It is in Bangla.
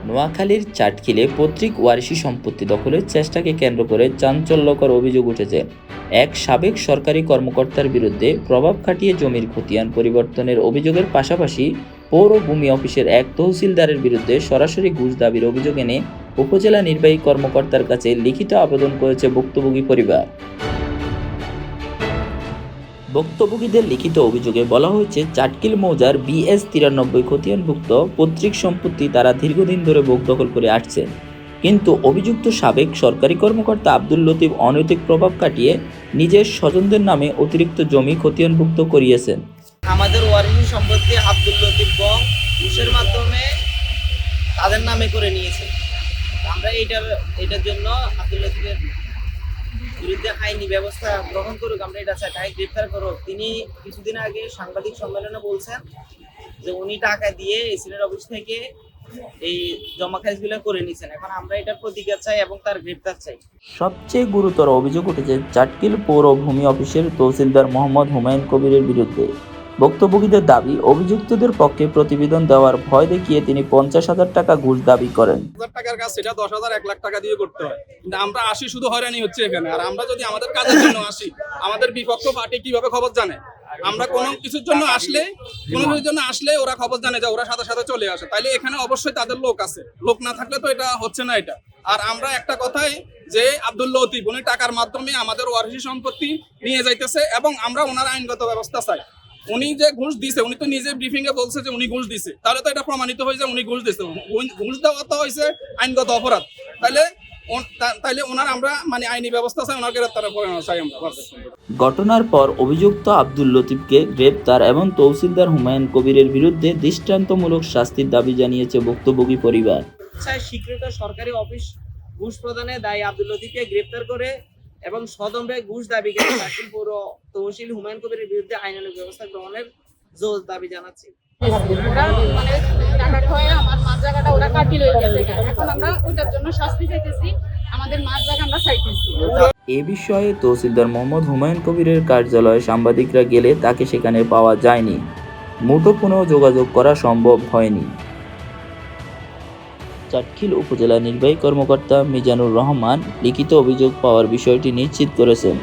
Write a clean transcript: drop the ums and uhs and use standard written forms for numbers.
নোয়াখালীর চাটখিলে পৈতৃক ওয়ারিশি সম্পত্তি দখলের চেষ্টাকে কেন্দ্র করে চাঞ্চল্যকর অভিযোগ উঠেছে। এক সাবেক সরকারি কর্মকর্তার বিরুদ্ধে প্রভাব খাটিয়ে জমির খতিয়ান পরিবর্তনের অভিযোগের পাশাপাশি পৌর ভূমি অফিসের এক তহসিলদারের বিরুদ্ধে সরাসরি ঘুষ দাবির অভিযোগ এনে উপজেলা নির্বাহী কর্মকর্তার কাছে লিখিত আবেদন করেছে ভুক্তভোগী পরিবার। ভুক্তভোগীদের লিখিত অভিযোগে বলা হয়েছে, চাটখিল মৌজার BS-93 খতিয়ানভুক্ত পৈতৃক সম্পত্তি তারা দীর্ঘদিন ধরে ভোগ দখল করে আসছেন, কিন্তু অভিযুক্ত সাবেক সরকারি কর্মকর্তা আব্দুল লতিফ অনৈতিক প্রভাব কাটিয়ে নিজের স্বজনদের নামে অতিরিক্ত জমি খতিয়ানভুক্ত করিয়েছেন। আমাদের ওয়ারিশি সম্পত্তি আব্দুল লতিফ ঘুষের মাধ্যমে তাদের নামে করে নিয়েছে। আমরা এটার জন্য আব্দুল লতিফের বিরুদ্ধে আইনি ব্যবস্থা গ্রহণ করুক, আমরা এটা চাই, তাই গ্রেপ্তার করুক। তিনি কিছুদিন আগে সাংবাদিক সম্মেলনে বলছেন যে উনি টাকা দিয়ে এসিনের অফিস থেকে এই জমা খারিজগুলো করে নিয়েছেন। এখন আমরা এটার প্রতিকার চাই এবং তার গ্রেপ্তার চাই। সবচেয়ে গুরুতর অভিযোগ উঠেছে চাটখিল পৌর ভূমি অফিসের তহসিলদার মোহাম্মদ হুমায়ুন কবিরের বিরুদ্ধে। ভুক্তভোগীদের দাবি, অভিযুক্তদের পক্ষে প্রতিবেদন দেওয়ার ভয় দেখিয়ে তিনি 50,000 টাকা ঘুষ দাবি করেন। টাকার কাজ সেটা 10,000 1 লাখ টাকা দিয়ে করতে হয়, কিন্তু আমরা আসি শুধু হয়রানি হচ্ছে এখানে। আর আমরা যদি আমাদের কাজের জন্য আসি, আমাদের বিপক্ষ পার্টি কিভাবে খবর জানে? আমরা কোনো কিছুর জন্য আসলে ওরা খবর জানে যে ওরা সাথে সাথে চলে আসে, তাইলে এখানে অবশ্যই তাদের লোক আছে। লোক না থাকলে তো এটা হচ্ছে না এটা। আর আমরা একটা কথাই যে আব্দুল লতিফ উনি টাকার মাধ্যমে আমাদের ওয়ারিশি সম্পত্তি নিয়ে যাইতেছে এবং আমরা ওনার আইনগত ব্যবস্থা চাই। উনি যে ঘুষ দিছে, উনি তো নিজে ব্রিফিং এ বলছে যে উনি ঘুষ দিছে, তাহলে তো এটা প্রমাণিত হয়ে যায় উনি ঘুষ দিছে। ঘুষ দেওয়া তো হয়েছে আইনগত অপরাধ, তাইলে ওনার আমরা আইনি ব্যবস্থা চাই, ওনার গ্রেপ্তার চাই আমরা। ঘটনার পর অভিযুক্ত আব্দুল লতিফকে গ্রেপ্তার এবং তহসিলদার হুমায়ুন কবিরের বিরুদ্ধে দৃষ্টান্তমূলক শাস্তির দাবি জানিয়েছে ভুক্তভোগী পরিবার। স্বীকৃত সরকারি অফিস ঘুষ প্রদানে দায়ী আব্দুল লতিফকে গ্রেপ্তার করে এবং সদম্বে ঘুষ দাবি করে চাটখিল পৌর তহসিল হুমায়ুন কবিরের বিরুদ্ধে আইনানুগ ব্যবস্থা গ্রহণের জোর দাবি জানাচ্ছি। টাকা খয়ে আমার মাছ জায়গাটা ওরা কাটি লয়ে গেছে, এখন আমরা ওইটার জন্য শাস্তি চাইতেছি, আমাদের মাছ জায়গা আমরা চাইতেছি। এ বিষয়ে তহসিলদার মোহাম্মদ হুমায়ুন কবিরের কার্যালয়ে সাংবাদিকরা গেলে তাকে সেখানে পাওয়া যায়নি। মুঠোফোনেও যোগাযোগ করা সম্ভব হয়নি। চাটখিল উপজেলা নির্বাহী কর্মকর্তা মিজানুর রহমান লিখিত অভিযোগ পাওয়ার বিষয়টি নিশ্চিত করেছেন।